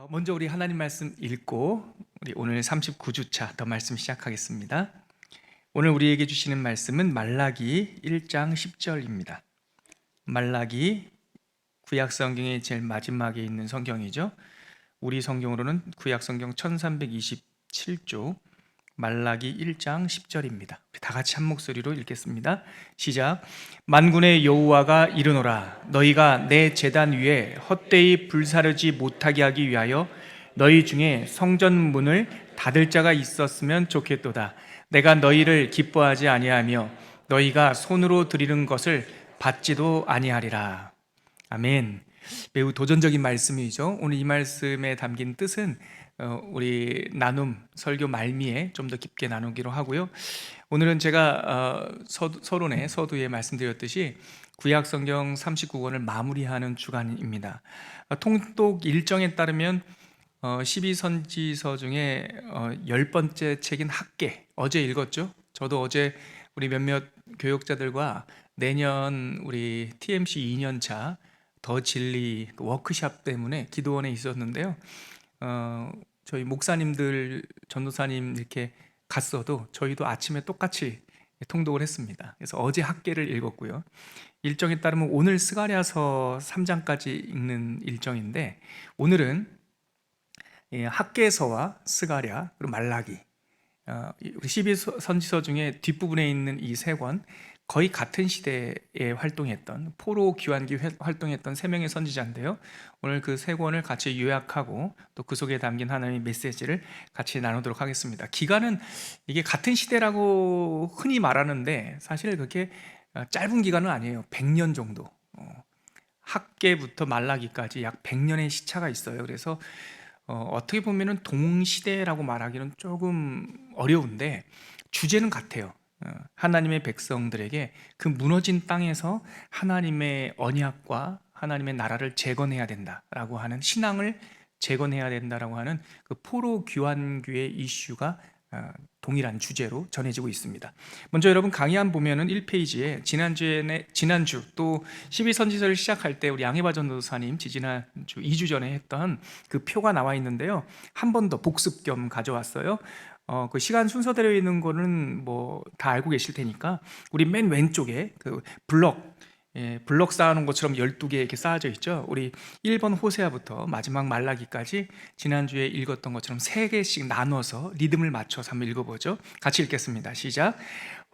먼저 우리 하나님 말씀 읽고 우리 오늘 39주차 더 말씀 시작하겠습니다. 오늘 우리에게 주시는 말씀은 말라기 1장 10절입니다. 말라기 구약 성경의 제일 마지막에 있는 성경이죠. 우리 성경으로는 구약 성경 1327조 말라기 1장 10절입니다. 다 같이 한 목소리로 읽겠습니다. 시작. 만군의 여호와가 이르노라. 너희가 내 제단 위에 헛되이 불사르지 못하게 하기 위하여 너희 중에 성전 문을 닫을 자가 있었으면 좋겠도다. 내가 너희를 기뻐하지 아니하며 너희가 손으로 드리는 것을 받지도 아니하리라. 아멘. 매우 도전적인 말씀이죠. 오늘 이 말씀에 담긴 뜻은 우리 나눔 설교 말미에 좀 더 깊게 나누기로 하고요. 오늘은 제가 서두에 말씀드렸듯이 구약 성경 39권을 마무리하는 주간입니다. 통독 일정에 따르면 12선지서 중에 10번째 책인 학개, 어제 읽었죠. 저도 어제 우리 몇몇 교역자들과 내년 우리 TMC 2년차 더 진리 워크샵 때문에 기도원에 있었는데요. 저희 목사님들, 전도사님 이렇게 갔어도 저희도 아침에 똑같이 통독을 했습니다. 그래서 어제 학개를 읽었고요. 일정에 따르면 오늘 스가랴서 3장까지 읽는 일정인데, 오늘은 학개서와 스가랴 그리고 말라기, 우리 12선지서 중에 뒷부분에 있는 이 세 권, 거의 같은 시대에 활동했던, 포로 귀환기 활동했던 세 명의 선지자인데요. 오늘 그 세 권을 같이 요약하고 또 그 속에 담긴 하나님의 메시지를 같이 나누도록 하겠습니다. 기간은 이게 같은 시대라고 흔히 말하는데 사실 그렇게 짧은 기간은 아니에요. 100년 정도. 학개부터 말라기까지 약 100년의 시차가 있어요. 그래서 어떻게 보면은 동시대라고 말하기는 조금 어려운데 주제는 같아요. 하나님의 백성들에게 그 무너진 땅에서 하나님의 언약과 하나님의 나라를 재건해야 된다라고 하는, 신앙을 재건해야 된다라고 하는 그 포로 귀환교의 이슈가 동일한 주제로 전해지고 있습니다. 먼저 여러분 강의 보면은 1페이지에 지난주 또 12선지서를 시작할 때 우리 양해바 전도사님 지지난주 2주 전에 했던 그 표가 나와 있는데요. 한 번 더 복습 겸 가져왔어요. 그 시간 순서대로 있는 거는 뭐 다 알고 계실 테니까 우리 맨 왼쪽에 그 블럭 쌓아놓은 것처럼 12개 이렇게 쌓아져 있죠. 우리 1번 호세아부터 마지막 말라기까지 지난주에 읽었던 것처럼 3개씩 나눠서 리듬을 맞춰서 한번 읽어보죠. 같이 읽겠습니다. 시작.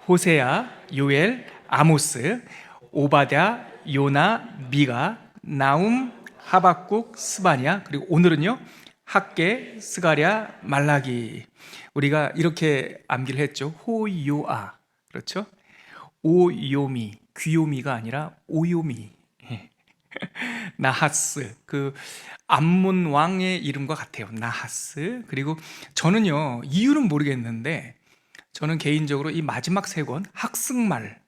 호세아, 요엘, 아모스, 오바댜, 요나, 미가, 나움, 하박국, 스바냐, 그리고 오늘은요 학개, 스가랴, 말라기. 우리가 이렇게 암기를 했죠. 호요아, 그렇죠? 오요미, 귀요미가 아니라 오요미. 나하스, 그 암몬 왕의 이름과 같아요. 나하스. 그리고 저는요 이유는 모르겠는데 저는 개인적으로 이 마지막 세 권 학승말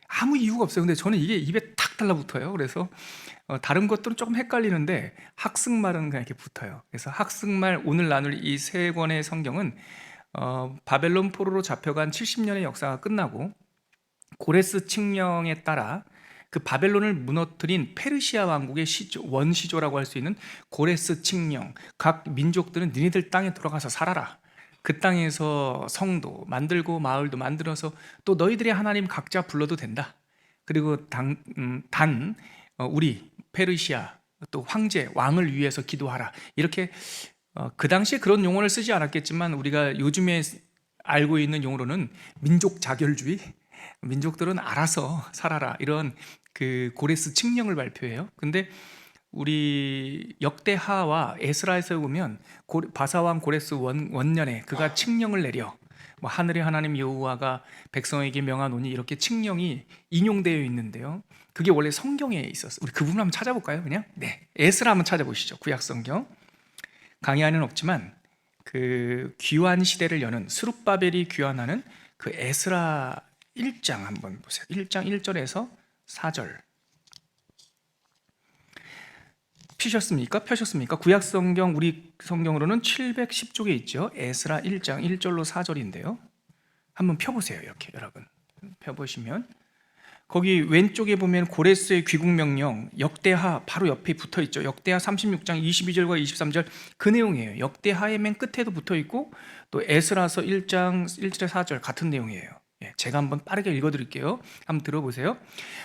아무 이유가 없어요. 근데 저는 이게 입에 탁 달라붙어요. 그래서 다른 것들은 조금 헷갈리는데 학승말은 그냥 이렇게 붙어요. 그래서 학승말, 오늘 나눌 이 세 권의 성경은 바벨론 포로로 잡혀간 70년의 역사가 끝나고 고레스 칙령에 따라 그 바벨론을 무너뜨린 페르시아 왕국의 원시조라고 할 수 있는 고레스 칙령, 각 민족들은 니네들 땅에 들어가서 살아라, 그 땅에서 성도 만들고 마을도 만들어서 또 너희들이 하나님 각자 불러도 된다, 그리고 우리 페르시아 또 황제 왕을 위해서 기도하라, 이렇게 그 당시에 그런 용어를 쓰지 않았겠지만 우리가 요즘에 알고 있는 용어로는 민족 자결주의, 민족들은 알아서 살아라, 이런 그 고레스 칙령을 발표해요. 근데 우리 역대하와 에스라에서 보면 바사왕 고레스 원년에 그가 칙령을 내려 하늘의 하나님 여호와가 백성에게 명하노니, 이렇게 칙령이 인용되어 있는데요. 그게 원래 성경에 있었어요. 우리 그 부분 한번 찾아볼까요? 그냥 에스라 한번 찾아보시죠. 구약 성경 강의 안에는 없지만 그 귀환 시대를 여는 스룹바벨이 귀환하는 그 에스라 1장 한번 보세요. 1장 1절에서 4절. 펴셨습니까? 구약 성경, 우리 성경으로는 710쪽에 있죠. 에스라 1장 1절로 4절인데요. 한번 펴보세요. 이렇게 여러분 펴보시면 거기 왼쪽에 보면 고레스의 귀국 명령, 역대하 바로 옆에 붙어 있죠. 역대하 36장 22절과 23절 그 내용이에요. 역대하의 맨 끝에도 붙어 있고 또 에스라서 1장 1절에 4절 같은 내용이에요. 제가 한번 빠르게 읽어드릴게요. 한번 들어보세요.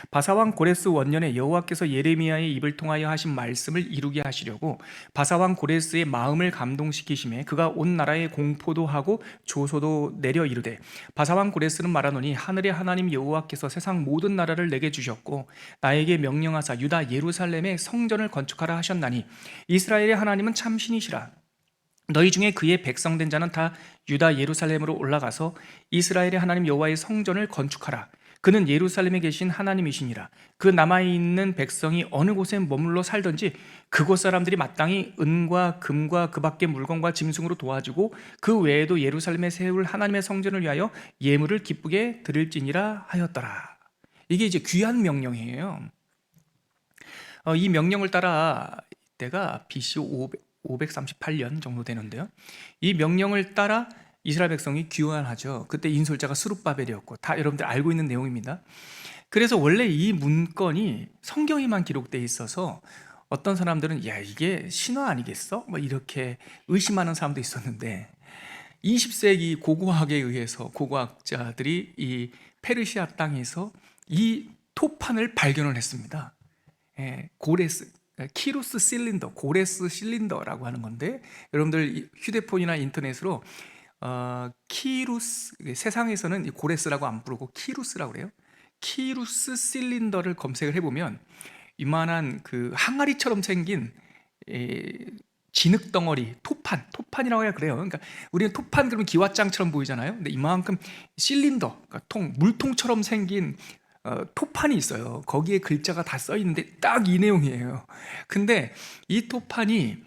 바사왕 고레스 원년에 여호와께서 예레미야의 입을 통하여 하신 말씀을 이루게 하시려고 바사왕 고레스의 마음을 감동시키심에 그가 온 나라에 공포도 하고 조소도 내려 이르되 바사왕 고레스는 말하노니 하늘의 하나님 여호와께서 세상 모든 나라를 내게 주셨고 나에게 명령하사 유다 예루살렘에 성전을 건축하라 하셨나니 이스라엘의 하나님은 참 신이시라. 너희 중에 그의 백성된 자는 다 유다 예루살렘으로 올라가서 이스라엘의 하나님 여호와의 성전을 건축하라. 그는 예루살렘에 계신 하나님이시니라. 그 남아있는 백성이 어느 곳에 머물러 살든지 그곳 사람들이 마땅히 은과 금과 그 밖의 물건과 짐승으로 도와주고 그 외에도 예루살렘에 세울 하나님의 성전을 위하여 예물을 기쁘게 드릴지니라 하였더라. 이게 이제 귀한 명령이에요. 이 명령을 따라 때가 BC 538년 정도 되는데요. 이 명령을 따라 이스라엘 백성이 귀환하죠. 그때 인솔자가 스룹바벨이었고 다 여러분들 알고 있는 내용입니다. 그래서 원래 이 문건이 성경에만 기록되어 있어서 어떤 사람들은 야 이게 신화 아니겠어? 뭐 이렇게 의심하는 사람도 있었는데 20세기 고고학에 의해서 고고학자들이 이 페르시아 땅에서 이 토판을 발견을 했습니다. 고레스 키루스 실린더, 고레스 실린더라고 하는 건데 여러분들 휴대폰이나 인터넷으로 키루스, 세상에서는 이 고레스라고 안 부르고 키루스라고 그래요. 키루스 실린더를 검색을 해보면 이만한 그 항아리처럼 생긴 진흙 덩어리, 토판이라고 해야 그래요. 그러니까 우리는 토판 그러면 기왓장처럼 보이잖아요. 근데 이만큼 실린더, 그러니까 물통처럼 생긴 토판이 있어요. 거기에 글자가 다 써 있는데 딱 이 내용이에요. 근데 이 토판이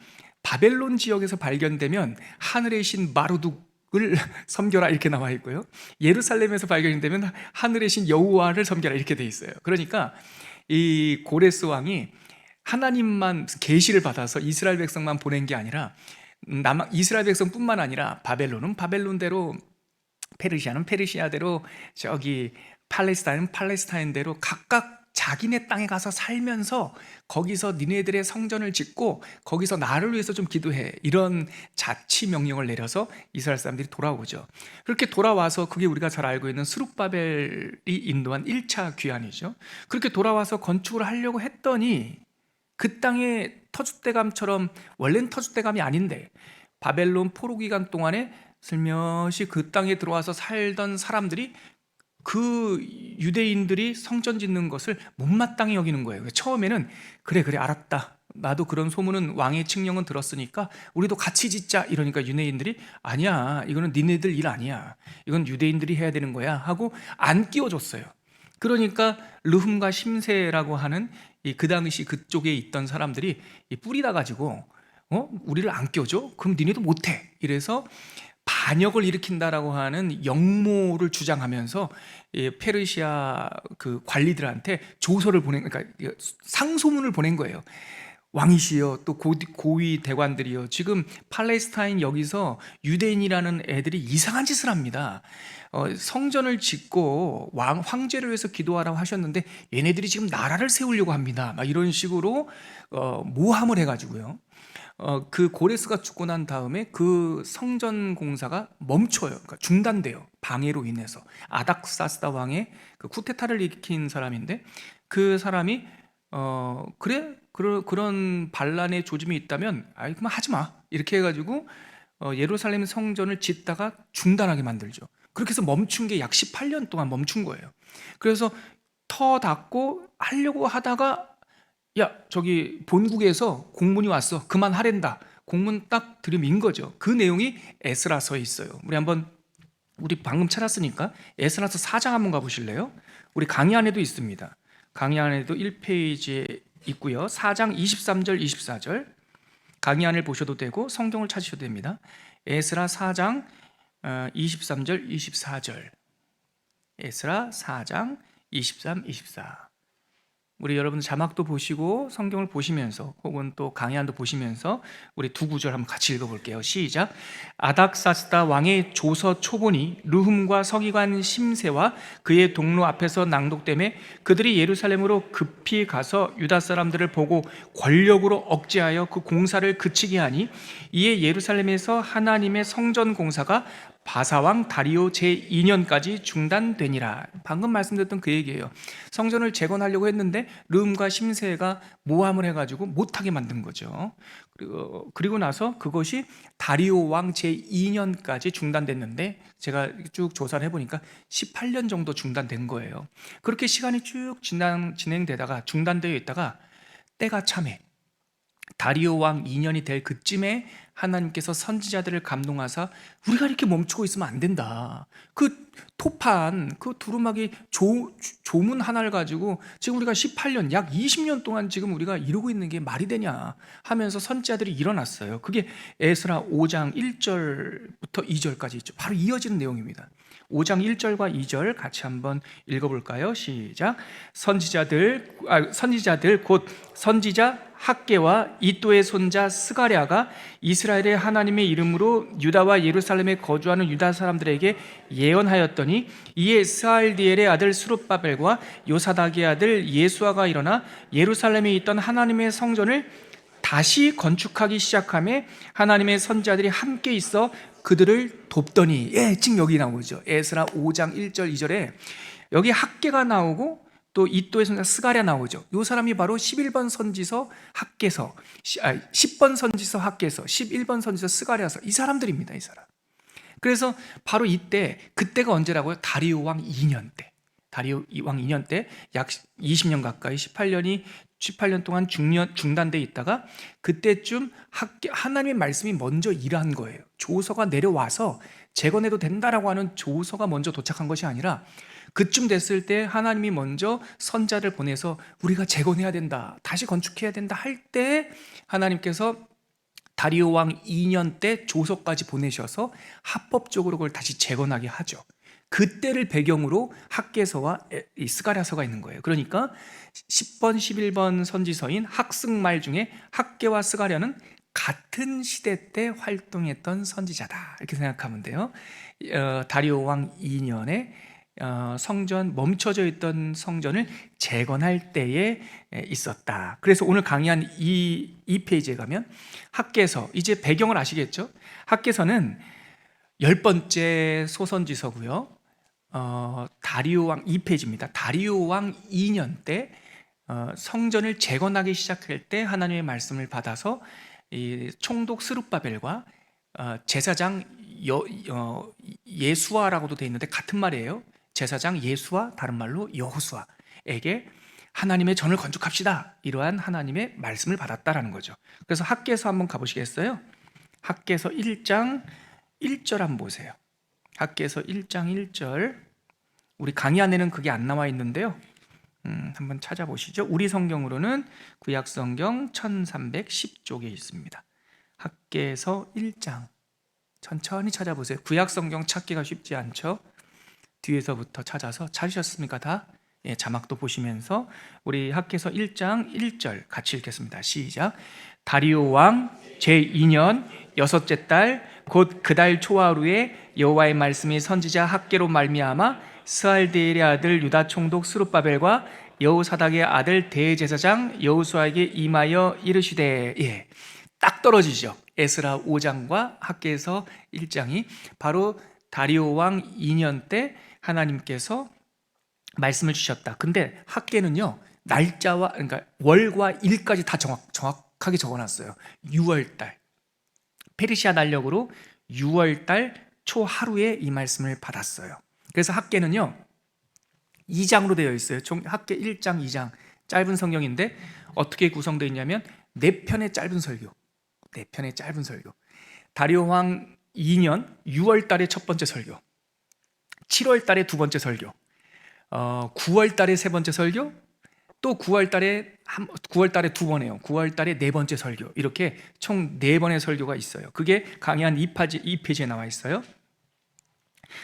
바벨론 지역에서 발견되면 하늘의 신 마르둑을 섬겨라 이렇게 나와 있고요. 예루살렘에서 발견되면 하늘의 신 여호와를 섬겨라 이렇게 돼 있어요. 그러니까 이 고레스 왕이 하나님만 계시를 받아서 이스라엘 백성만 보낸 게 아니라 이스라엘 백성뿐만 아니라 바벨론은 바벨론대로, 페르시아는 페르시아대로, 저기 팔레스타인은 팔레스타인대로 각각 자기네 땅에 가서 살면서 거기서 니네들의 성전을 짓고 거기서 나를 위해서 좀 기도해, 이런 자치 명령을 내려서 이스라엘 사람들이 돌아오죠. 그렇게 돌아와서 그게 우리가 잘 알고 있는 스룹바벨이 인도한 1차 귀환이죠. 그렇게 돌아와서 건축을 하려고 했더니 그 땅에 터줏대감처럼, 원래는 터줏대감이 아닌데 바벨론 포로 기간 동안에 슬며시 그 땅에 들어와서 살던 사람들이 그 유대인들이 성전 짓는 것을 못마땅히 여기는 거예요. 처음에는 그래 알았다, 나도 그런 소문은, 왕의 칙령은 들었으니까 우리도 같이 짓자 이러니까 유대인들이 아니야, 이거는 니네들 일 아니야, 이건 유대인들이 해야 되는 거야 하고 안 끼워줬어요. 그러니까 르훔과 심세라고 하는 그 당시 그쪽에 있던 사람들이 뿌리다 가지고 우리를 안 껴줘? 그럼 니네도 못해. 이래서 반역을 일으킨다라고 하는 역모를 주장하면서 페르시아 그 관리들한테 조서를 그러니까 상소문을 보낸 거예요. 왕이시여, 또 고위 대관들이여, 지금 팔레스타인 여기서 유대인이라는 애들이 이상한 짓을 합니다. 성전을 짓고 황제를 위해서 기도하라고 하셨는데 얘네들이 지금 나라를 세우려고 합니다. 막 이런 식으로 모함을 해가지고요. 그 고레스가 죽고 난 다음에 그 성전 공사가 멈춰요. 그러니까 중단돼요. 방해로 인해서. 아닥사스다 왕의 그 쿠데타를 일으킨 사람인데 그 사람이 그런 반란의 조짐이 있다면 그만 하지 마 이렇게 해가지고 예루살렘 성전을 짓다가 중단하게 만들죠. 그렇게 해서 멈춘 게 약 18년 동안 멈춘 거예요. 그래서 터 닫고 하려고 하다가 야, 저기 본국에서 공문이 왔어, 그만하랜다. 공문 딱 들이민 거죠. 그 내용이 에스라서에 있어요. 우리 방금 찾았으니까 에스라서 4장 한번 가보실래요? 우리 강의 안에도 있습니다. 강의 안에도 1페이지에 있고요. 4장 23절 24절 강의 안을 보셔도 되고 성경을 찾으셔도 됩니다. 에스라 4장 23절 24절 에스라 4장 23, 24 우리 여러분 자막도 보시고 성경을 보시면서 혹은 또 강의안도 보시면서 우리 두 구절 한번 같이 읽어볼게요. 시작. 아닥사스다 왕의 조서 초본이 르훔과 서기관 심세와 그의 동로 앞에서 낭독되매 그들이 예루살렘으로 급히 가서 유다 사람들을 보고 권력으로 억제하여 그 공사를 그치게 하니 이에 예루살렘에서 하나님의 성전 공사가 바사왕 다리오 제2년까지 중단되니라. 방금 말씀드렸던 그 얘기예요. 성전을 재건하려고 했는데 르훔과 심세가 모함을 해가지고 못하게 만든 거죠. 그리고 나서 그것이 다리오 왕 제2년까지 중단됐는데 제가 쭉 조사를 해보니까 18년 정도 중단된 거예요. 그렇게 시간이 쭉 진행되다가 중단되어 있다가 때가 참해 다리오 왕 2년이 될 그쯤에 하나님께서 선지자들을 감동하사 우리가 이렇게 멈추고 있으면 안 된다. 그 토판, 그 두루마기 조문 하나를 가지고 지금 우리가 18년, 약 20년 동안 지금 우리가 이루고 있는 게 말이 되냐 하면서 선지자들이 일어났어요. 그게 에스라 5장 1절부터 2절까지 있죠. 바로 이어지는 내용입니다. 5장 1절과 2절 같이 한번 읽어볼까요? 시작. 선지자들 곧 선지자 학개와 이또의 손자 스가랴가 이스라엘의 하나님의 이름으로 유다와 예루살렘에 거주하는 유다 사람들에게 예언하였더니 이에 스알디엘의 아들 스룹바벨과 요사닥의 아들 예수아가 일어나 예루살렘에 있던 하나님의 성전을 다시 건축하기 시작하며 하나님의 선지자들이 함께 있어 그들을 돕더니, 지금 여기 나오죠. 에스라 5장 1절 2절에 여기 학개가 나오고 또 이또의 손자 스가랴 나오죠. 이 사람이 바로 11번 선지서 학개서, 10번 선지서 학개서, 11번 선지서 스가랴서, 이 사람들입니다. 이 사람. 그래서 바로 그때가 언제라고요? 다리오 왕 2년 때. 다리오 왕 2년 때 약 20년 가까이 18년 동안 중단돼 있다가 그때쯤 하나님의 말씀이 먼저 일한 거예요. 조서가 내려와서 재건해도 된다라고 하는 조서가 먼저 도착한 것이 아니라 그쯤 됐을 때 하나님이 먼저 선자를 보내서 우리가 재건해야 된다, 다시 건축해야 된다 할 때 하나님께서 다리오 왕 2년 때 조서까지 보내셔서 합법적으로 그걸 다시 재건하게 하죠. 그때를 배경으로 학개서와 스가랴서가 있는 거예요. 그러니까 10번, 11번 선지서인 학승말 중에 학개와 스가랴는 같은 시대 때 활동했던 선지자다, 이렇게 생각하면 돼요. 다리오 왕 2년에 성전, 멈춰져 있던 성전을 재건할 때에 있었다. 그래서 오늘 강의한 이 페이지에 가면 학개서, 이제 배경을 아시겠죠? 학개서는 10번째 소선지서고요. 다리오 왕 2페이지입니다. 다리오 왕 2년 때 성전을 재건하기 시작할 때 하나님의 말씀을 받아서 이 총독 스룹바벨과 제사장 예수아라고도 되어 있는데 같은 말이에요. 제사장 예수아, 다른 말로 여호수아에게 하나님의 전을 건축합시다, 이러한 하나님의 말씀을 받았다라는 거죠. 그래서 학개서 한번 가보시겠어요? 학개서 1장 1절 한번 보세요. 학개서 1장 1절. 우리 강의 안에는 그게 안 나와 있는데요. 한번 찾아보시죠. 우리 성경으로는 구약성경 1310쪽에 있습니다. 학개서 1장. 천천히 찾아보세요. 구약성경 찾기가 쉽지 않죠. 뒤에서부터 찾으셨습니까? 다? 자막도 보시면서 우리 학개서 1장 1절 같이 읽겠습니다. 시작. 다리오 왕 제2년 여섯째 달 곧 그 달 초하루에 여호와의 말씀이 선지자 학개로 말미암아 스알디엘의 아들 유다 총독 스룹바벨과 여호사닥의 아들 대제사장 여호수아에게 임하여 이르시되, 딱 떨어지죠. 에스라 5장과 학개서 1장이 바로 다리오 왕 2년 때 하나님께서 말씀을 주셨다. 근데 학개는요, 날짜와, 그러니까 월과 일까지 다 정확하게 적어놨어요. 6월달, 페르시아 달력으로 6월달 초하루에 이 말씀을 받았어요. 그래서 학개는요 2장으로 되어 있어요. 총 학개 1장 2장, 짧은 성경인데 어떻게 구성되어 있냐면 4편의 짧은 설교. 다리오 왕 2년 6월 달에 첫 번째 설교, 7월 달에 두 번째 설교, 9월 달에 세 번째 설교, 또 9월 달에 두 번 해요. 9월 달에 네 번째 설교. 이렇게 총 4번의 설교가 있어요. 그게 강의한 2페이지에 나와 있어요.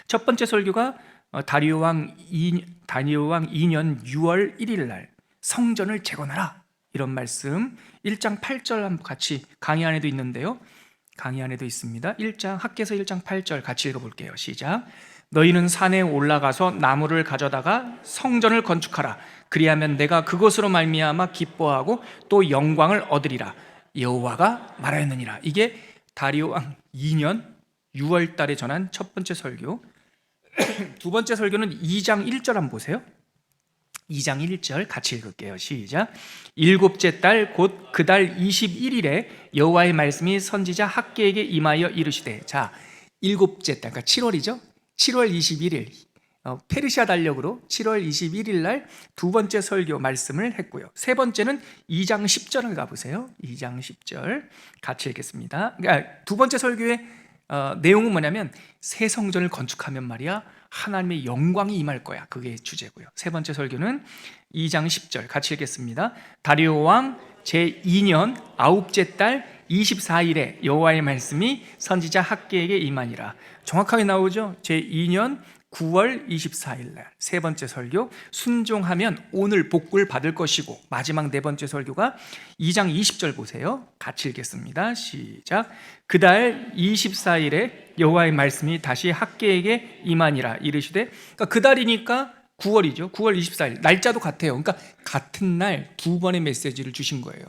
첫 번째 설교가 다리오 왕 2년 6월 1일 날 성전을 재건하라. 이런 말씀 1장 8절 한번 같이 강의 안에도 있는데요. 강의 안에도 있습니다. 학개서 1장 8절 같이 읽어볼게요. 시작. 너희는 산에 올라가서 나무를 가져다가 성전을 건축하라. 그리하면 내가 그것으로 말미암아 기뻐하고 또 영광을 얻으리라. 여호와가 말하였느니라. 이게 다리오 왕 2년 6월 달에 전한 첫 번째 설교. 두 번째 설교는 2장 1절 한번 보세요. 2장 1절 같이 읽을게요. 시작. 일곱째 달 곧 그 달 21일에 여호와의 말씀이 선지자 학개에게 임하여 이르시되. 자, 일곱째 달, 그러니까 7월이죠. 7월 21일 페르시아 달력으로 7월 21일 날 두 번째 설교 말씀을 했고요. 세 번째는 2장 10절을 가보세요. 2장 10절 같이 읽겠습니다. 그러니까 두 번째 설교의 내용은 뭐냐면 새 성전을 건축하면 말이야 하나님의 영광이 임할 거야. 그게 주제고요. 세 번째 설교는 2장 10절 같이 읽겠습니다. 다리오 왕 제2년 아홉째 달 24일에 여호와의 말씀이 선지자 학개에게 임하니라. 정확하게 나오죠. 제2년 9월 24일 날 세 번째 설교, 순종하면 오늘 복을 받을 것이고, 마지막 네 번째 설교가 2장 20절 보세요. 같이 읽겠습니다. 시작. 그달 24일에 여호와의 말씀이 다시 학개에게 임하니라. 이르시되, 그러니까 그달이니까 9월이죠. 9월 24일 날짜도 같아요. 그러니까 같은 날 두 번의 메시지를 주신 거예요.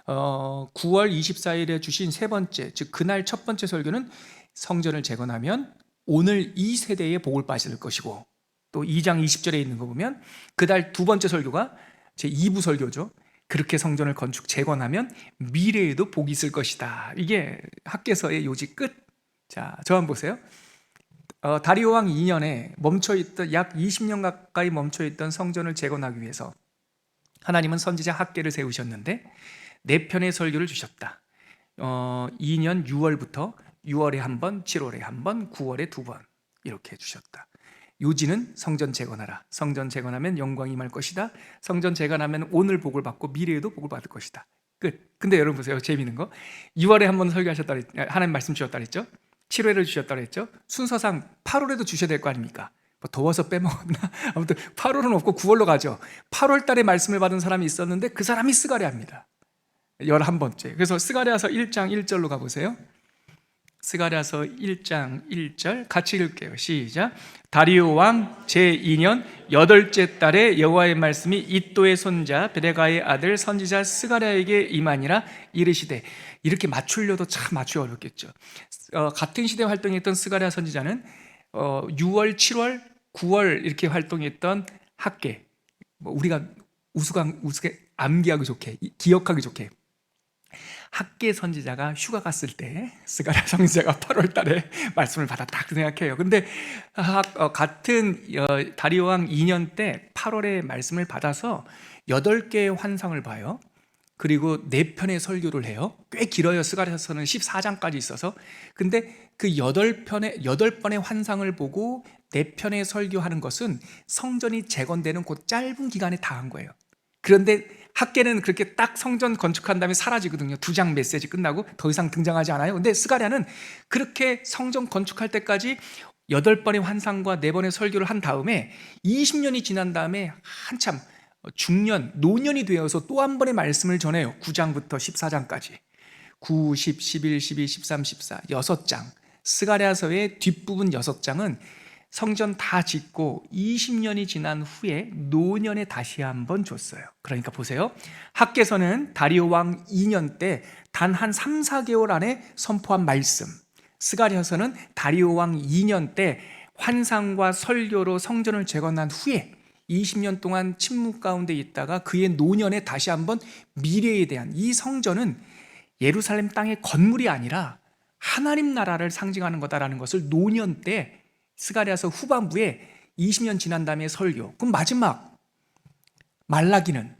9월 24일에 주신 세 번째, 즉 그날 첫 번째 설교는 성전을 재건하면 오늘 이 세대에 복을 받을 것이고, 또 2장 20절에 있는 거 보면 그달 두 번째 설교가 제 2부 설교죠. 그렇게 성전을 건축 재건하면 미래에도 복이 있을 것이다. 이게 학개서의 요지 끝. 자, 저 한번 보세요. 다리오 왕 2년에 멈춰있던 약 20년 가까이 멈춰있던 성전을 재건하기 위해서 하나님은 선지자 학개를 세우셨는데 네 편의 설교를 주셨다. 2년 6월부터 6월에 한 번, 7월에 한 번, 9월에 두 번 이렇게 해주셨다. 요지는 성전 재건하라. 성전 재건하면 영광이 임할 것이다. 성전 재건하면 오늘 복을 받고 미래에도 복을 받을 것이다. 끝. 근데 여러분 보세요. 재미있는 거. 6월에 한 번 설교하셨다, 하나님 말씀 주셨다 그랬죠? 7월에 주셨다 그랬죠? 순서상 8월에도 주셔야 될 거 아닙니까? 뭐 더워서 빼먹었나? 아무튼 8월은 없고 9월로 가죠. 8월 달에 말씀을 받은 사람이 있었는데 그 사람이 스가랴입니다. 11번째. 그래서 스가랴서 1장 1절로 가보세요. 스가랴서 1장 1절 같이 읽을게요. 시작. 다리오 왕 제2년 8째 달에 여호와의 말씀이 이또의 손자 베레가의 아들 선지자 스가랴에게 임하니라. 이르시되. 이렇게 맞추려도 참 맞추기 어렵겠죠. 같은 시대에 활동했던 스가랴 선지자는 6월, 7월, 9월 이렇게 활동했던 학개, 우리가 우스게 암기하기 좋게, 기억하기 좋게, 학개 선지자가 휴가 갔을 때 스가랴 선지자가 8월 달에 말씀을 받았다 그 생각해요. 근데 같은 다리오 왕 2년 때 8월에 말씀을 받아서 8개의 환상을 봐요. 그리고 4편의 설교를 해요. 꽤 길어요. 스가랴서는 14장까지 있어서. 근데 그 8번의 환상을 보고 4편의 설교하는 것은 성전이 재건되는 그 짧은 기간에 다 한 거예요. 그런데 학개는 그렇게 딱 성전 건축한 다음에 사라지거든요. 2장 메시지 끝나고 더 이상 등장하지 않아요. 근데 스가랴는 그렇게 성전 건축할 때까지 8번의 환상과 4번의 설교를 한 다음에 20년이 지난 다음에 한참 중년, 노년이 되어서 또 한 번의 말씀을 전해요. 9장부터 14장까지 9, 10, 11, 12, 13, 14 6장. 스가랴서의 뒷부분 6장은 성전 다 짓고 20년이 지난 후에 노년에 다시 한번 줬어요. 그러니까 보세요. 학개서는 다리오 왕 2년 때 단 한 3, 4개월 안에 선포한 말씀, 스가랴서는 다리오 왕 2년 때 환상과 설교로 성전을 재건한 후에 20년 동안 침묵 가운데 있다가 그의 노년에 다시 한번 미래에 대한, 이 성전은 예루살렘 땅의 건물이 아니라 하나님 나라를 상징하는 거다라는 것을 노년 때 스가랴서 후반부에 20년 지난 다음에 설교. 그럼 마지막 말라기는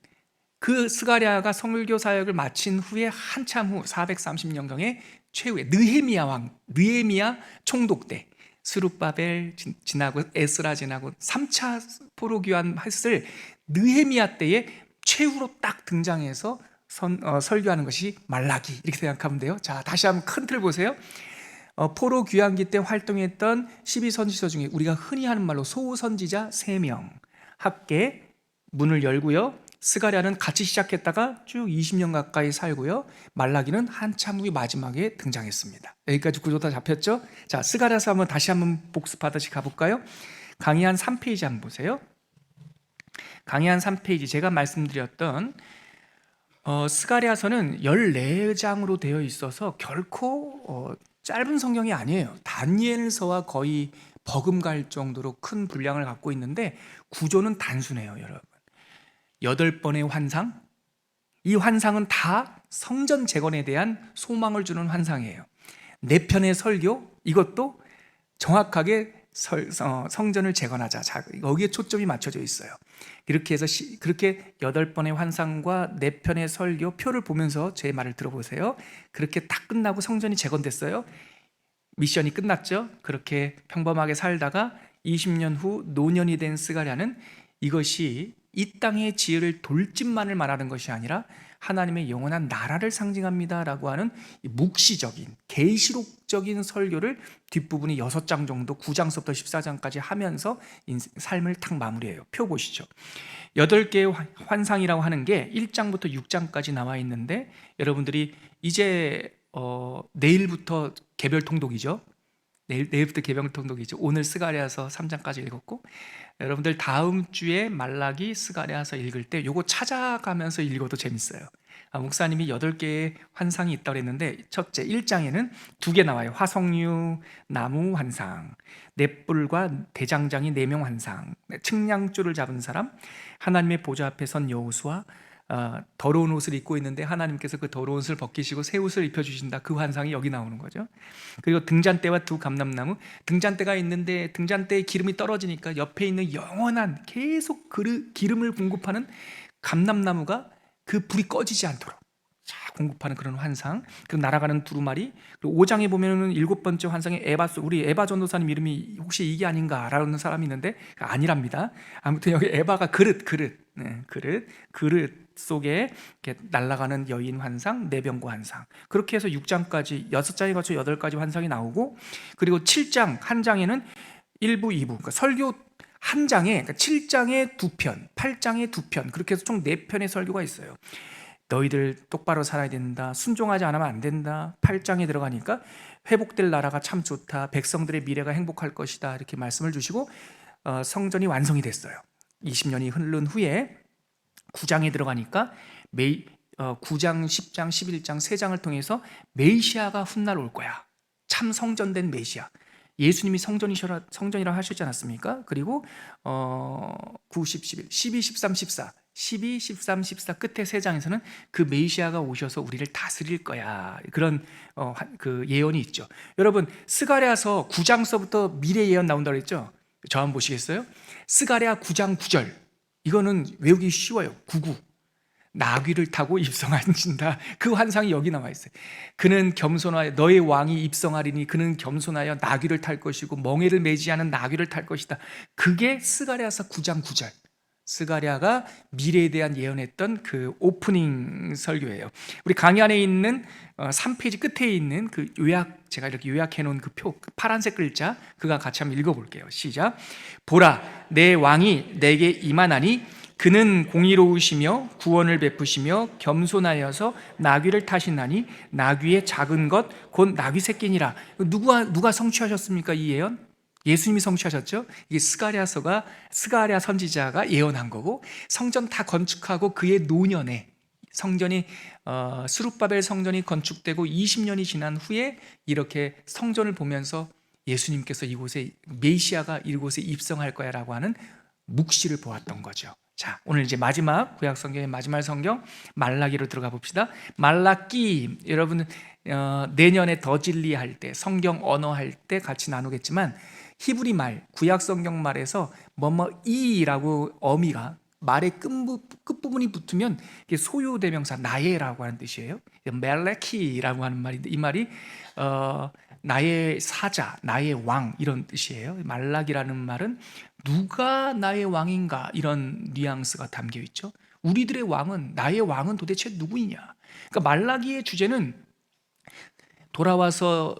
그 스가랴가 설교 사역을 마친 후에 한참 후 430년경에 최후의 느헤미야 총독 때, 스룹바벨 지나고 에스라 지나고 3차 포로 귀환했을 느헤미야 때에 최후로 딱 등장해서 설교하는 것이 말라기, 이렇게 생각하면 돼요. 자, 다시 한번 큰 틀 보세요. 포로 귀환기 때 활동했던 12선지서 중에 우리가 흔히 하는 말로 소선지자 3명, 학개 문을 열고요. 스가랴는 같이 시작했다가 쭉 20년 가까이 살고요. 말라기는 한참 후에 마지막에 등장했습니다. 여기까지 구조 다 잡혔죠? 자, 스가랴서 한번 다시 한번 복습하듯이 가볼까요? 강의 한 3페이지 한번 보세요. 강의 한 3페이지 제가 말씀드렸던 스가랴서는 14장으로 되어 있어서 결코 짧은 성경이 아니에요. 다니엘서와 거의 버금갈 정도로 큰 분량을 갖고 있는데 구조는 단순해요, 여러분. 8번의 환상, 이 환상은 다 성전 재건에 대한 소망을 주는 환상이에요. 4편의 설교, 이것도 정확하게 성전을 재건하자. 자, 여기에 초점이 맞춰져 있어요. 이렇게 해서 그렇게 8번의 환상과 4편의 설교 표를 보면서 제 말을 들어보세요. 그렇게 딱 끝나고 성전이 재건됐어요. 미션이 끝났죠. 그렇게 평범하게 살다가 20년 후 노년이 된 스가랴는 이것이 이 땅의 지혜를 돌진만을 말하는 것이 아니라 하나님의 영원한 나라를 상징합니다라고 하는 묵시적인 계시록적인 설교를 뒷부분이 6장 정도 9장서부터 14장까지 하면서 삶을 탁 마무리해요. 표 보시죠. 8개의 환상이라고 하는 게 1장부터 6장까지 나와 있는데 여러분들이 이제 내일부터 개별 통독이죠. 내일부터 개별 통독이죠. 오늘 스가랴서 3장까지 읽었고 여러분들 다음 주에 말라기 스가랴서 읽을 때 요거 찾아가면서 읽어도 재밌어요. 목사님이 8개의 환상이 있다고 그랬는데 첫째 1장에는 2개 나와요. 화석류, 나무 환상, 넷불과 대장장이 4명 환상, 측량줄을 잡은 사람, 하나님의 보좌 앞에 선 여호수아, 더러운 옷을 입고 있는데 하나님께서 그 더러운 옷을 벗기시고 새 옷을 입혀주신다. 그 환상이 여기 나오는 거죠. 그리고 등잔대와 2 감람나무, 등잔대가 있는데 등잔대에 기름이 떨어지니까 옆에 있는 영원한 계속 기름을 공급하는 감람나무가 그 불이 꺼지지 않도록 공급하는 그런 환상. 그리고 날아가는 두루마리. 그리고 5장에 보면은 7번째 환상에 우리 에바 전도사님 이름이 혹시 이게 아닌가라는 사람이 있는데 아니랍니다. 아무튼 여기 에바가 그릇 속에 이렇게 날아가는 여인 환상, 내병고 환상. 그렇게 해서 6장까지 6장에 거쳐 8가지 환상이 나오고, 그리고 7장 한 장에는 1부, 2부. 그러니까 설교 한 장에, 그러니까 7장에 2편, 8장에 2편, 그렇게 해서 총 4편의 설교가 있어요. 너희들 똑바로 살아야 된다, 순종하지 않으면 안 된다. 8장에 들어가니까 회복될 나라가 참 좋다, 백성들의 미래가 행복할 것이다, 이렇게 말씀을 주시고 성전이 완성이 됐어요. 20년이 흐른 후에 9장에 들어가니까 9장, 10장, 11장 3장을 통해서 메시아가 훗날 올 거야. 참 성전된 메시아. 예수님이 성전이라 하시지 않았습니까? 그리고 9, 10, 11, 12, 13, 14 12, 13, 14 끝에 3장에서는 그 메시아가 오셔서 우리를 다스릴 거야. 그런 그 예언이 있죠. 여러분, 스가랴서 9장서부터 미래 예언 나온다고 했죠? 저 한번 보시겠어요? 스가랴 9장 9절. 이거는 외우기 쉬워요. 99. 나귀를 타고 입성하신다. 그 환상이 여기 나와 있어요. 그는 겸손하여 너의 왕이 입성하리니 그는 겸손하여 나귀를 탈 것이고 멍에를 매지 않은 나귀를 탈 것이다. 그게 스가랴서 9장 9절. 스가랴가 미래에 대한 예언했던 그 오프닝 설교예요. 우리 강의 안에 있는 3페이지 끝에 있는 그 요약, 제가 이렇게 요약해 놓은 그 표, 그 파란색 글자, 그거 같이 한번 읽어볼게요. 시작. 보라, 내 왕이 내게 임하나니 그는 공의로우시며 구원을 베푸시며 겸손하여서 나귀를 타시나니 나귀의 작은 것 곧 나귀 새끼니라. 누가 성취하셨습니까? 이 예언? 예수님이 성취하셨죠. 이게 스가랴 선지자가 예언한 거고, 성전 다 건축하고 그의 노년에 성전이 스룹바벨 성전이 건축되고 20년이 지난 후에 이렇게 성전을 보면서 예수님께서 이곳에 메시아가 이곳에 입성할 거야라고 하는 묵시를 보았던 거죠. 자, 오늘 이제 마지막 구약 성경의 마지막 성경 말라기로 들어가 봅시다. 말라기, 여러분 내년에 더 진리할 때 성경 언어할 때 같이 나누겠지만 히브리 말, 구약 성경 말에서 뭐뭐이라고 어미가 말의 끝부분이 붙으면 이게 소유대명사 나의라고 하는 뜻이에요. 멜레키라고 하는 말인데 이 말이 나의 사자, 나의 왕 이런 뜻이에요. 말락이라는 말은 누가 나의 왕인가 이런 뉘앙스가 담겨 있죠. 우리들의 왕은, 나의 왕은 도대체 누구이냐. 그러니까 말라기의 주제는 돌아와서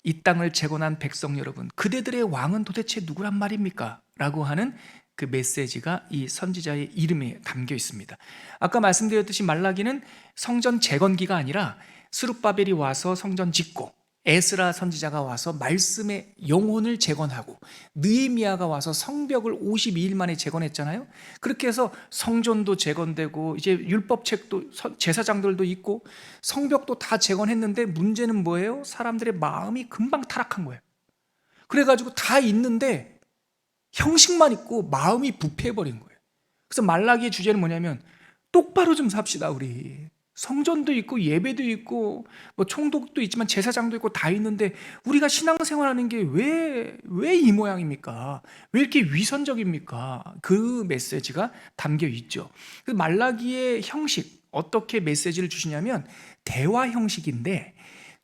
이 땅을 재건한 백성 여러분, 그대들의 왕은 도대체 누구란 말입니까? 라고 하는 그 메시지가 이 선지자의 이름에 담겨 있습니다. 아까 말씀드렸듯이 말라기는 성전 재건기가 아니라 스룹바벨이 와서 성전 짓고, 에스라 선지자가 와서 말씀의 영혼을 재건하고, 느헤미야가 와서 성벽을 52일 만에 재건했잖아요. 그렇게 해서 성전도 재건되고 이제 율법책도 제사장들도 있고 성벽도 다 재건했는데 문제는 뭐예요? 사람들의 마음이 금방 타락한 거예요. 그래가지고 다 있는데 형식만 있고 마음이 부패해버린 거예요. 그래서 말라기의 주제는 뭐냐면 똑바로 좀 삽시다. 우리 성전도 있고 예배도 있고 뭐 총독도 있지만 제사장도 있고 다 있는데 우리가 신앙생활하는 게 왜 이 모양입니까? 왜 이렇게 위선적입니까? 그 메시지가 담겨 있죠. 그 말라기의 형식, 어떻게 메시지를 주시냐면 대화 형식인데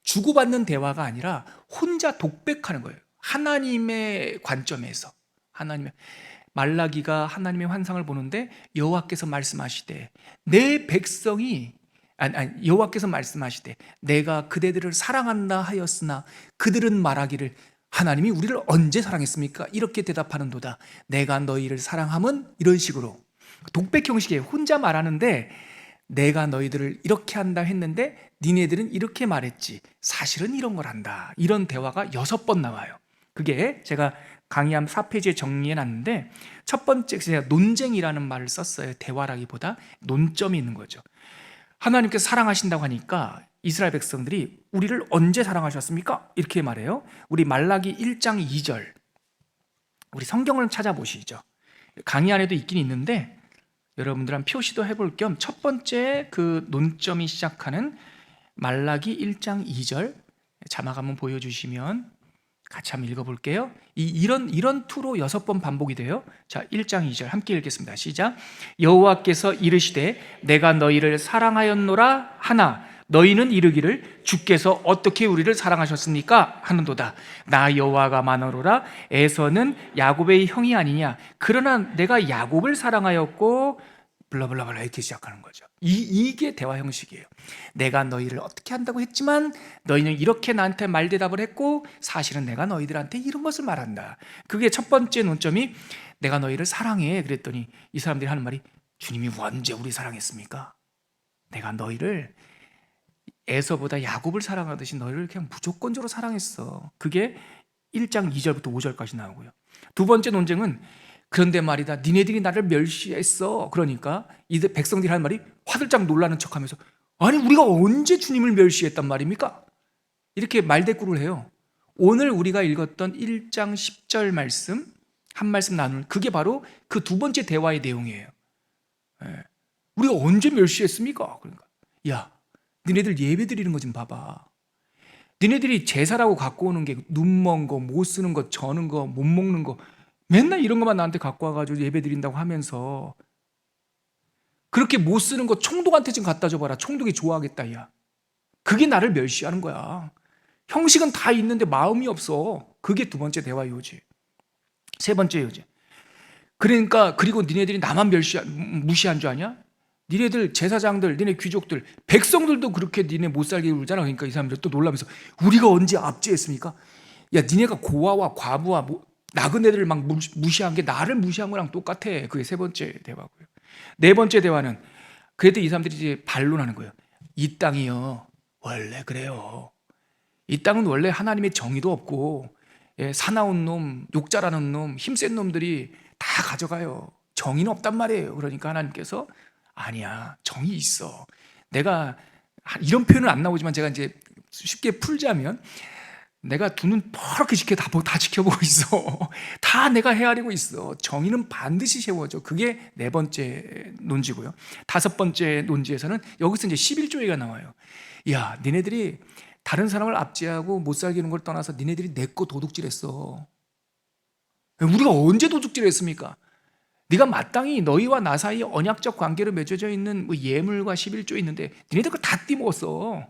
주고받는 대화가 아니라 혼자 독백하는 거예요. 하나님의 관점에서. 하나님의, 말라기가 하나님의 환상을 보는데 여호와께서 말씀하시되 내 백성이 여호와께서 말씀하시되 내가 그대들을 사랑한다 하였으나 그들은 말하기를 하나님이 우리를 언제 사랑했습니까? 이렇게 대답하는도다. 내가 너희를 사랑함은, 이런 식으로 독백 형식이에요. 혼자 말하는데 내가 너희들을 이렇게 한다 했는데 니네들은 이렇게 말했지, 사실은 이런 걸 한다. 이런 대화가 6번 나와요. 그게 제가 강의함 4페이지에 정리해놨는데, 첫 번째 제가 논쟁이라는 말을 썼어요. 대화라기보다 논점이 있는 거죠. 하나님께서 사랑하신다고 하니까 이스라엘 백성들이 우리를 언제 사랑하셨습니까? 이렇게 말해요. 우리 말라기 1장 2절, 우리 성경을 찾아보시죠. 강의 안에도 있긴 있는데 여러분들 한 표시도 해볼 겸 첫 번째 그 논점이 시작하는 말라기 1장 2절 자막 한번 보여주시면 같이 한번 읽어볼게요. 이런 투로 6번 반복이 돼요. 자, 1장 2절 함께 읽겠습니다. 시작. 여호와께서 이르시되 내가 너희를 사랑하였노라 하나 너희는 이르기를 주께서 어떻게 우리를 사랑하셨습니까? 하는도다. 나 여호와가 마노로라. 에서는 야곱의 형이 아니냐. 그러나 내가 야곱을 사랑하였고 블라블라블라 이렇게 시작하는 거죠. 이게 대화 형식이에요. 내가 너희를 어떻게 한다고 했지만 너희는 이렇게 나한테 말대답을 했고 사실은 내가 너희들한테 이런 것을 말한다. 그게 첫 번째 논점이 내가 너희를 사랑해. 그랬더니 이 사람들이 하는 말이 주님이 언제 우리 사랑했습니까? 내가 너희를 에서보다 야곱을 사랑하듯이 너희를 그냥 무조건적으로 사랑했어. 그게 1장 2절부터 5절까지 나오고요. 두 번째 논쟁은 그런데 말이다 니네들이 나를 멸시했어. 그러니까 이 백성들이 하는 말이 화들짝 놀라는 척하면서 아니 우리가 언제 주님을 멸시했단 말입니까? 이렇게 말대꾸를 해요. 오늘 우리가 읽었던 1장 10절 말씀 한 말씀 나누는 그게 바로 그 두 번째 대화의 내용이에요. 우리가 언제 멸시했습니까? 그러니까 야 니네들 예배 드리는 거 좀 봐봐. 니네들이 제사라고 갖고 오는 게 눈먼 거, 못 쓰는 거, 저는 거, 못 먹는 거 맨날 이런 것만 나한테 갖고 와가지고 예배 드린다고 하면서 그렇게 못 쓰는 거 총독한테 좀 갖다 줘봐라. 총독이 좋아하겠다 야. 그게 나를 멸시하는 거야. 형식은 다 있는데 마음이 없어. 그게 두 번째 대화 요지. 세 번째 요지. 그러니까 그리고 니네들이 나만 무시한 줄 아냐? 니네들 제사장들, 니네 귀족들, 백성들도 그렇게 니네 못 살게 굴잖아. 그러니까 이 사람들 또 놀라면서 우리가 언제 압제했습니까? 야 니네가 고아와 과부와 나그네들을 막 무시한 게 나를 무시한 거랑 똑같아. 그게 세 번째 대화고요. 네 번째 대화는 그래도 이 사람들이 이제 반론하는 거예요. 이 땅이요 원래 그래요. 이 땅은 원래 하나님의 정의도 없고 사나운 놈, 욕잘하는 놈, 힘센 놈들이 다 가져가요. 정의는 없단 말이에요. 그러니까 하나님께서 아니야 정의 있어. 내가 이런 표현은 안 나오지만 제가 이제 쉽게 풀자면 내가 두 눈 뻘겋게 다 지켜보고 있어. 다 내가 헤아리고 있어. 정의는 반드시 세워져. 그게 네 번째 논지고요. 다섯 번째 논지에서는 여기서 이제 11조가 나와요. 야, 니네들이 다른 사람을 압제하고 못 살게 하는 걸 떠나서 니네들이 내 거 도둑질했어. 우리가 언제 도둑질했습니까? 네가 마땅히 너희와 나 사이에 언약적 관계로 맺어져 있는 뭐 예물과 11조 있는데 니네들 그걸 다 띠먹었어.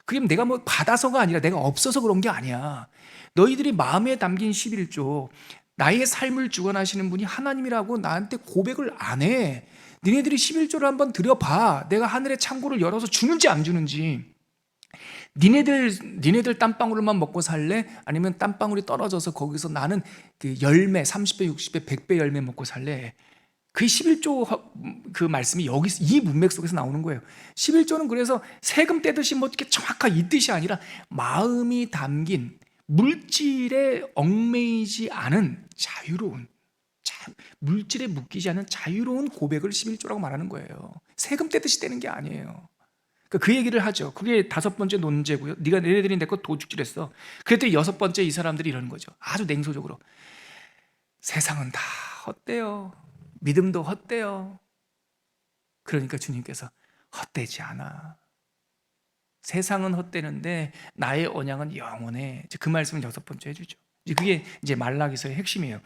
그게 내가 뭐 받아서가 아니라 내가 없어서 그런 게 아니야. 너희들이 마음에 담긴 11조, 나의 삶을 주관하시는 분이 하나님이라고 나한테 고백을 안 해. 니네들이 11조를 한번 드려봐. 내가 하늘의 창고를 열어서 주는지 안 주는지. 니네들 땀방울만 먹고 살래? 아니면 땀방울이 떨어져서 거기서 나는 그 열매 30배, 60배, 100배 열매 먹고 살래? 그 11조 그 말씀이 여기서 이 문맥 속에서 나오는 거예요. 11조는 그래서 세금 떼듯이 뭐 이렇게 정확하게 이 뜻이 아니라 마음이 담긴 물질에 얽매이지 않은 자유로운, 물질에 묶이지 않은 자유로운 고백을 11조라고 말하는 거예요. 세금 떼듯이 떼는 게 아니에요. 그 얘기를 하죠. 그게 5번째 논제고요. 네가 너희들이 내 거 도둑질했어. 그랬더니 6번째 이 사람들이 이러는 거죠. 아주 냉소적으로. 세상은 다 헛되요. 믿음도 헛되요. 그러니까 주님께서 헛되지 않아. 세상은 헛되는데 나의 언약은 영원해. 그 말씀을 6번째 해주죠. 그게 이제 말라기서의 핵심이에요.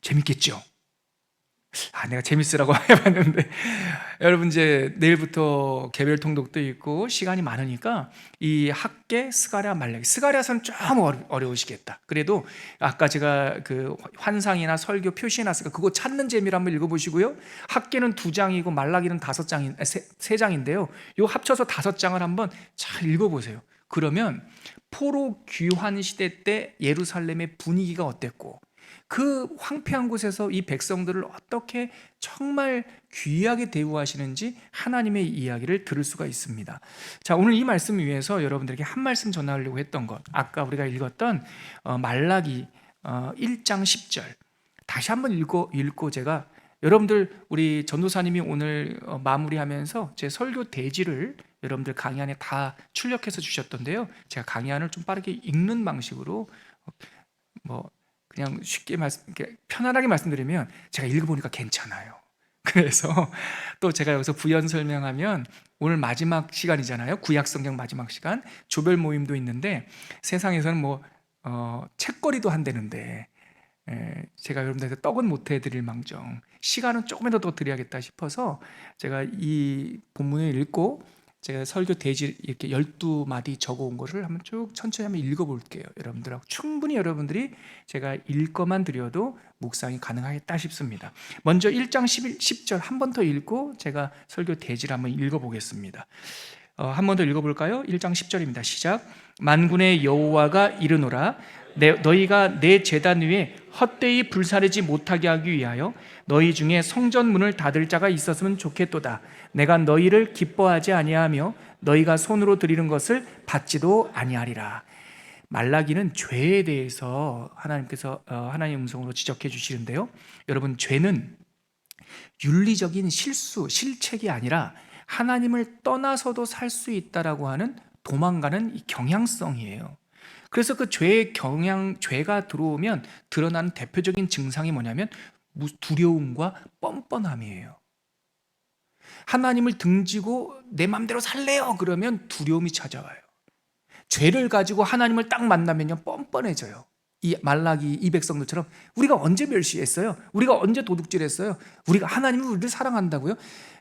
재밌겠죠? 내가 재밌으라고 해봤는데 여러분 이제 내일부터 개별 통독도 있고 시간이 많으니까 이 학계, 스가랴, 말라기, 스가랴서는 좀 어려우시겠다. 그래도 아까 제가 그 환상이나 설교 표시해놨으니까 그거 찾는 재미로 한번 읽어보시고요. 학계는 2장이고 말라기는 3장인데요 요 합쳐서 5장을 한번 잘 읽어보세요. 그러면 포로 귀환 시대 때 예루살렘의 분위기가 어땠고 그 황폐한 곳에서 이 백성들을 어떻게 정말 귀하게 대우하시는지 하나님의 이야기를 들을 수가 있습니다. 자, 오늘 이 말씀 위해서 여러분들에게 한 말씀 전하려고 했던 것, 아까 우리가 읽었던 말라기 1장 10절 다시 한번 읽고 제가 여러분들 우리 전도사님이 오늘 마무리하면서 제 설교 대지를 여러분들 강의안에 다 출력해서 주셨던데요, 제가 강의안을 좀 빠르게 읽는 방식으로 그냥 쉽게 편안하게 말씀드리면 제가 읽어보니까 괜찮아요. 그래서 또 제가 여기서 부연 설명하면 오늘 마지막 시간이잖아요. 구약성경 마지막 시간, 조별 모임도 있는데 세상에서는 책거리도 한대는데 제가 여러분들한테 떡은 못 해드릴 망정 시간은 조금이라도 더 드려야겠다 싶어서 제가 이 본문을 읽고 제가 설교 대지 이렇게 12마디 적어온 거를 한번 쭉 천천히 한번 읽어볼게요. 여러분들하고 충분히 여러분들이 제가 읽어만 드려도 묵상이 가능하겠다 싶습니다. 먼저 1장 10절 한 번 더 읽고 제가 설교 대지를 한번 읽어보겠습니다. 한 번 더 읽어볼까요? 1장 10절입니다. 시작. 만군의 여호와가 이르노라 너희가 내 제단 위에 헛되이 불사르지 못하게 하기 위하여 너희 중에 성전 문을 닫을 자가 있었으면 좋겠도다. 내가 너희를 기뻐하지 아니하며 너희가 손으로 드리는 것을 받지도 아니하리라. 말라기는 죄에 대해서 하나님께서 하나님의 음성으로 지적해 주시는데요, 여러분 죄는 윤리적인 실책이 아니라 하나님을 떠나서도 살 수 있다라고 하는 도망가는 이 경향성이에요. 그래서 그 죄가 들어오면 드러나는 대표적인 증상이 뭐냐면 두려움과 뻔뻔함이에요. 하나님을 등지고 내 맘대로 살래요 그러면 두려움이 찾아와요. 죄를 가지고 하나님을 딱 만나면요 뻔뻔해져요. 이 말라기 이 백성들처럼 우리가 언제 멸시했어요? 우리가 언제 도둑질했어요? 우리가 하나님을 우리를 사랑한다고요?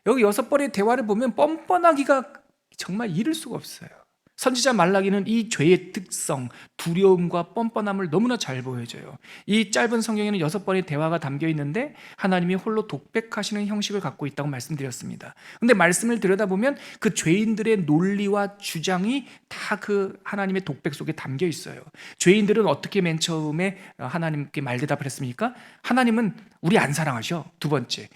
여기 6번의 대화를 보면 뻔뻔하기가 정말 이를 수가 없어요. 선지자 말라기는 이 죄의 특성, 두려움과 뻔뻔함을 너무나 잘 보여줘요. 이 짧은 성경에는 6번의 대화가 담겨 있는데 하나님이 홀로 독백하시는 형식을 갖고 있다고 말씀드렸습니다. 그런데 말씀을 들여다보면 그 죄인들의 논리와 주장이 다 그 하나님의 독백 속에 담겨 있어요. 죄인들은 어떻게 맨 처음에 하나님께 말대답을 했습니까? 하나님은 우리 안 사랑하셔. 2번째,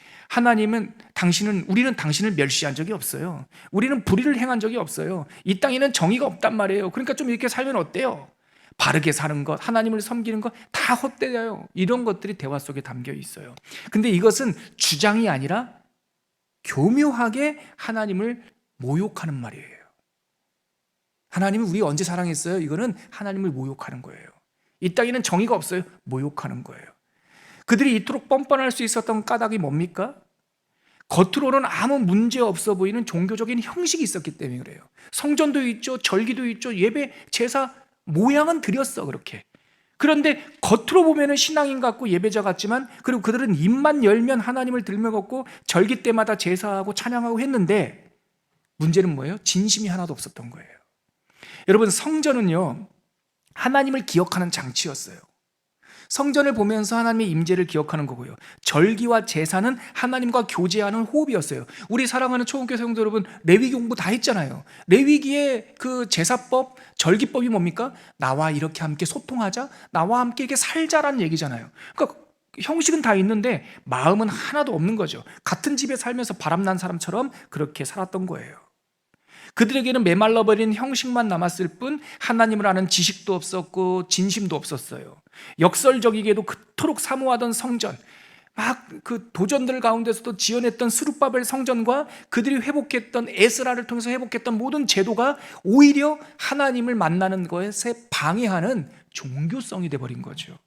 우리는 당신을 멸시한 적이 없어요. 우리는 불의를 행한 적이 없어요. 이 땅에는 정의가 없단 말이에요. 그러니까 좀 이렇게 살면 어때요? 바르게 사는 것, 하나님을 섬기는 것 다 헛되어요. 이런 것들이 대화 속에 담겨 있어요. 근데 이것은 주장이 아니라 교묘하게 하나님을 모욕하는 말이에요. 하나님은 우리 언제 사랑했어요? 이거는 하나님을 모욕하는 거예요. 이 땅에는 정의가 없어요. 모욕하는 거예요. 그들이 이토록 뻔뻔할 수 있었던 까닭이 뭡니까? 겉으로는 아무 문제 없어 보이는 종교적인 형식이 있었기 때문에 그래요. 성전도 있죠, 절기도 있죠, 예배, 제사 모양은 드렸어 그렇게. 그런데 겉으로 보면은 신앙인 같고 예배자 같지만, 그리고 그들은 입만 열면 하나님을 들먹었고 절기 때마다 제사하고 찬양하고 했는데 문제는 뭐예요? 진심이 하나도 없었던 거예요. 여러분 성전은요 하나님을 기억하는 장치였어요. 성전을 보면서 하나님의 임재를 기억하는 거고요. 절기와 제사는 하나님과 교제하는 호흡이었어요. 우리 사랑하는 초원교회 성도 여러분, 레위기 공부 다 했잖아요. 레위기의 그 제사법, 절기법이 뭡니까? 나와 이렇게 함께 소통하자, 나와 함께 이렇게 살자라는 얘기잖아요. 그러니까 형식은 다 있는데 마음은 하나도 없는 거죠. 같은 집에 살면서 바람난 사람처럼 그렇게 살았던 거예요. 그들에게는 메말라버린 형식만 남았을 뿐 하나님을 아는 지식도 없었고 진심도 없었어요. 역설적이게도 그토록 사모하던 성전, 막 그 도전들 가운데서도 지어냈던 스룹바벨 성전과 그들이 회복했던 에스라를 통해서 회복했던 모든 제도가 오히려 하나님을 만나는 것에 방해하는 종교성이 돼버린 거죠.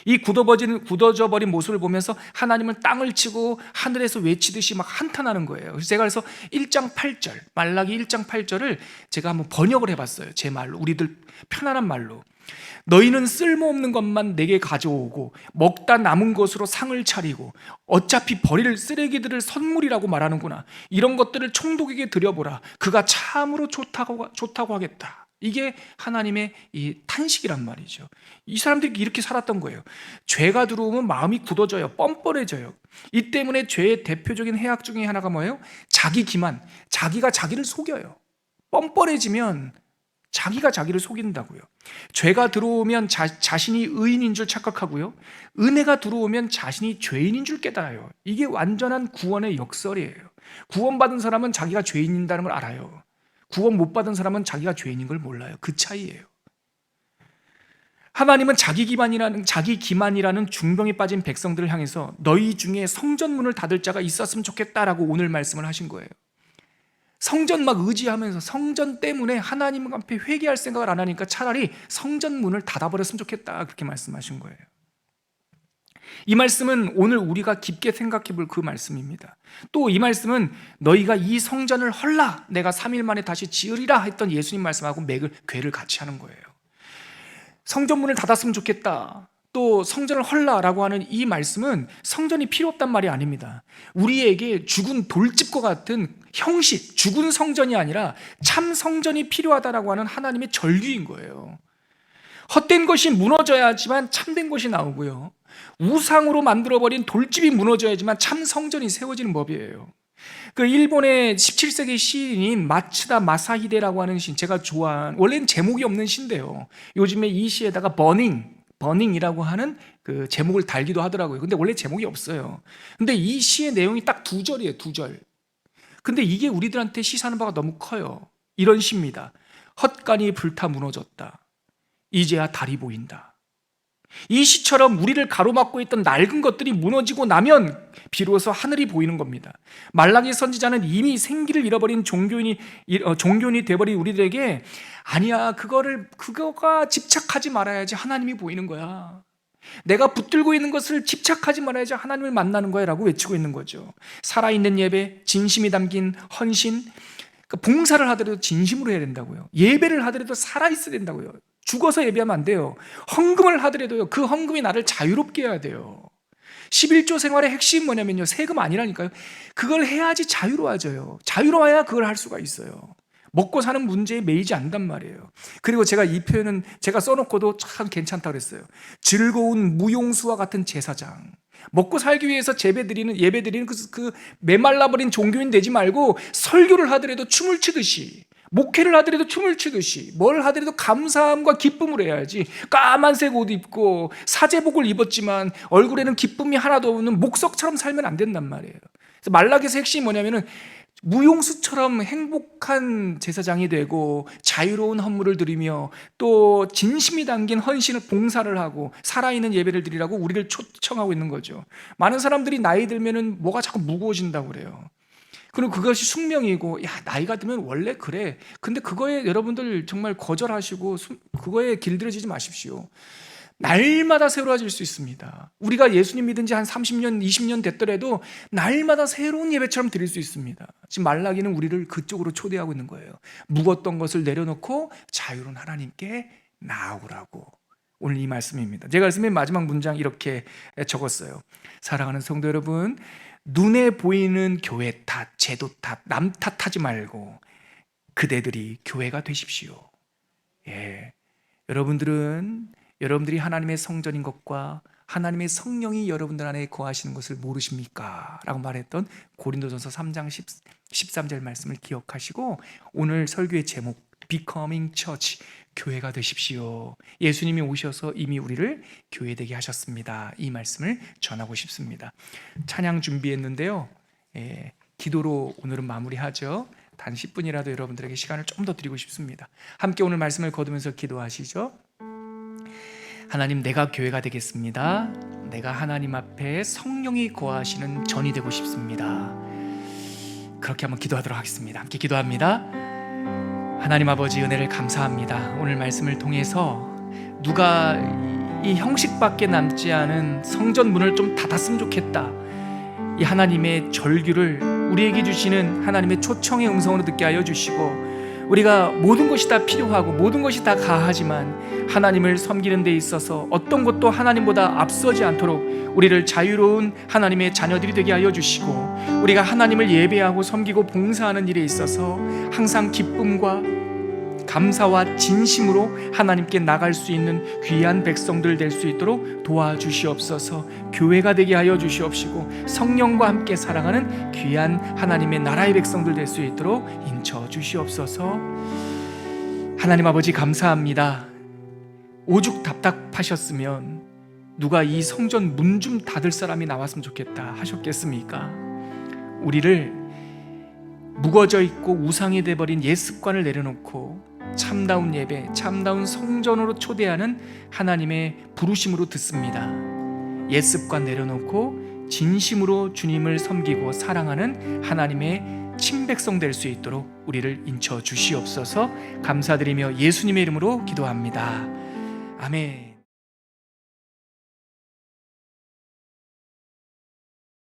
이 굳어져 버린 모습을 보면서 하나님은 땅을 치고 하늘에서 외치듯이 막 한탄하는 거예요. 그래서 제가 1장 8절, 말라기 1장 8절을 제가 한번 번역을 해봤어요. 제 말로, 우리들 편안한 말로. 너희는 쓸모없는 것만 내게 가져오고 먹다 남은 것으로 상을 차리고 어차피 버릴 쓰레기들을 선물이라고 말하는구나. 이런 것들을 총독에게 드려보라. 그가 참으로 좋다고 하겠다. 이게 하나님의 이 탄식이란 말이죠. 이 사람들이 이렇게 살았던 거예요. 죄가 들어오면 마음이 굳어져요. 뻔뻔해져요. 이 때문에 죄의 대표적인 해악 중에 하나가 뭐예요? 자기 기만. 자기가 자기를 속여요. 뻔뻔해지면 자기가 자기를 속인다고요. 죄가 들어오면 자신이 의인인 줄 착각하고요. 은혜가 들어오면 자신이 죄인인 줄 깨달아요. 이게 완전한 구원의 역설이에요. 구원받은 사람은 자기가 죄인인다는 걸 알아요. 구원 못 받은 사람은 자기가 죄인인 걸 몰라요. 그 차이예요. 하나님은 자기 기만이라는 중병에 빠진 백성들을 향해서 너희 중에 성전문을 닫을 자가 있었으면 좋겠다라고 오늘 말씀을 하신 거예요. 성전 막 의지하면서 성전 때문에 하나님 앞에 회개할 생각을 안 하니까 차라리 성전 문을 닫아버렸으면 좋겠다, 그렇게 말씀하신 거예요. 이 말씀은 오늘 우리가 깊게 생각해 볼 그 말씀입니다. 또 이 말씀은 너희가 이 성전을 헐라 내가 3일 만에 다시 지으리라 했던 예수님 말씀하고 궤를 같이 하는 거예요. 성전 문을 닫았으면 좋겠다, 또 성전을 헐라라고 하는 이 말씀은 성전이 필요 없단 말이 아닙니다. 우리에게 죽은 돌집과 같은 형식, 죽은 성전이 아니라 참 성전이 필요하다라고 하는 하나님의 절규인 거예요. 헛된 것이 무너져야지만 참된 것이 나오고요, 우상으로 만들어버린 돌집이 무너져야지만 참 성전이 세워지는 법이에요. 그 일본의 17세기 시인인 마츠다 마사히데라고 하는 시인, 제가 좋아하는, 원래는 제목이 없는 시인데요, 요즘에 이 시에다가 버닝이라고 하는 그 제목을 달기도 하더라고요. 근데 원래 제목이 없어요. 근데 이 시의 내용이 딱 2절이에요. 2절. 근데 이게 우리들한테 시사하는 바가 너무 커요. 이런 시입니다. 헛간이 불타 무너졌다. 이제야 달이 보인다. 이 시처럼 우리를 가로막고 있던 낡은 것들이 무너지고 나면 비로소 하늘이 보이는 겁니다. 말라기 선지자는 이미 생기를 잃어버린 종교인이 돼버린 우리들에게 아니야, 그거가 집착하지 말아야지 하나님이 보이는 거야. 내가 붙들고 있는 것을 집착하지 말아야지 하나님을 만나는 거야 라고 외치고 있는 거죠. 살아있는 예배, 진심이 담긴 헌신, 봉사를 하더라도 진심으로 해야 된다고요. 예배를 하더라도 살아있어야 된다고요. 죽어서 예배하면 안 돼요. 헌금을 하더라도요, 그 헌금이 나를 자유롭게 해야 돼요. 11조 생활의 핵심이 뭐냐면요, 세금 아니라니까요. 그걸 해야지 자유로워져요. 자유로워야 그걸 할 수가 있어요. 먹고 사는 문제에 매이지 않단 말이에요. 그리고 제가 이 표현은 제가 써놓고도 참 괜찮다고 그랬어요. 즐거운 무용수와 같은 제사장. 먹고 살기 위해서 예배드리는 그 메말라버린 종교인 되지 말고 설교를 하더라도 춤을 추듯이, 목회를 하더라도 춤을 추듯이, 뭘 하더라도 감사함과 기쁨을 해야지. 까만색 옷 입고 사제복을 입었지만 얼굴에는 기쁨이 하나도 없는 목석처럼 살면 안 된단 말이에요. 그래서 말라기에서 핵심이 뭐냐면은 무용수처럼 행복한 제사장이 되고 자유로운 헌물을 드리며 또 진심이 담긴 헌신을, 봉사를 하고 살아있는 예배를 드리라고 우리를 초청하고 있는 거죠. 많은 사람들이 나이 들면은 뭐가 자꾸 무거워진다고 그래요. 그리고 그것이 숙명이고, 야, 나이가 들면 원래 그래. 근데 그거에 여러분들 정말 거절하시고 그거에 길들여지지 마십시오. 날마다 새로워질 수 있습니다. 우리가 예수님 믿은 지 한 30년, 20년 됐더라도 날마다 새로운 예배처럼 드릴 수 있습니다. 지금 말라기는 우리를 그쪽으로 초대하고 있는 거예요. 묵었던 것을 내려놓고 자유로운 하나님께 나아오라고. 오늘 이 말씀입니다. 제가 맨 마지막 문장 이렇게 적었어요. 사랑하는 성도 여러분, 눈에 보이는 교회 탓, 제도 탓, 남 탓하지 말고 그대들이 교회가 되십시오. 예, 여러분들은 여러분들이 하나님의 성전인 것과 하나님의 성령이 여러분들 안에 거하시는 것을 모르십니까? 라고 말했던 고린도전서 3장 13절 말씀을 기억하시고 오늘 설교의 제목 Becoming Church, 교회가 되십시오. 예수님이 오셔서 이미 우리를 교회되게 하셨습니다. 이 말씀을 전하고 싶습니다. 찬양 준비했는데요, 기도로 오늘은 마무리하죠. 단 10분이라도 여러분들에게 시간을 좀 더 드리고 싶습니다. 함께 오늘 말씀을 거두면서 기도하시죠. 하나님, 내가 교회가 되겠습니다. 내가 하나님 앞에 성령이 거하시는 전이 되고 싶습니다. 그렇게 한번 기도하도록 하겠습니다. 함께 기도합니다. 하나님 아버지, 은혜를 감사합니다. 오늘 말씀을 통해서 누가 이 형식밖에 남지 않은 성전 문을 좀 닫았으면 좋겠다, 이 하나님의 절규를 우리에게 주시는 하나님의 초청의 음성으로 듣게 하여 주시고, 우리가 모든 것이 다 필요하고 모든 것이 다 가하지만 하나님을 섬기는 데 있어서 어떤 것도 하나님보다 앞서지 않도록 우리를 자유로운 하나님의 자녀들이 되게 하여 주시고, 우리가 하나님을 예배하고 섬기고 봉사하는 일에 있어서 항상 기쁨과 감사와 진심으로 하나님께 나갈 수 있는 귀한 백성들 될 수 있도록 도와주시옵소서. 교회가 되게 하여 주시옵시고 성령과 함께 사랑하는 귀한 하나님의 나라의 백성들 될 수 있도록 인쳐 주시옵소서. 하나님 아버지, 감사합니다. 오죽 답답하셨으면 누가 이 성전 문 좀 닫을 사람이 나왔으면 좋겠다 하셨겠습니까? 우리를 묵어져 있고 우상이 돼버린 옛 습관을 내려놓고 참다운 예배, 참다운 성전으로 초대하는 하나님의 부르심으로 듣습니다. 옛 습관 내려놓고 진심으로 주님을 섬기고 사랑하는 하나님의 친백성 될 수 있도록 우리를 인쳐 주시옵소서. 감사드리며 예수님의 이름으로 기도합니다. 아멘.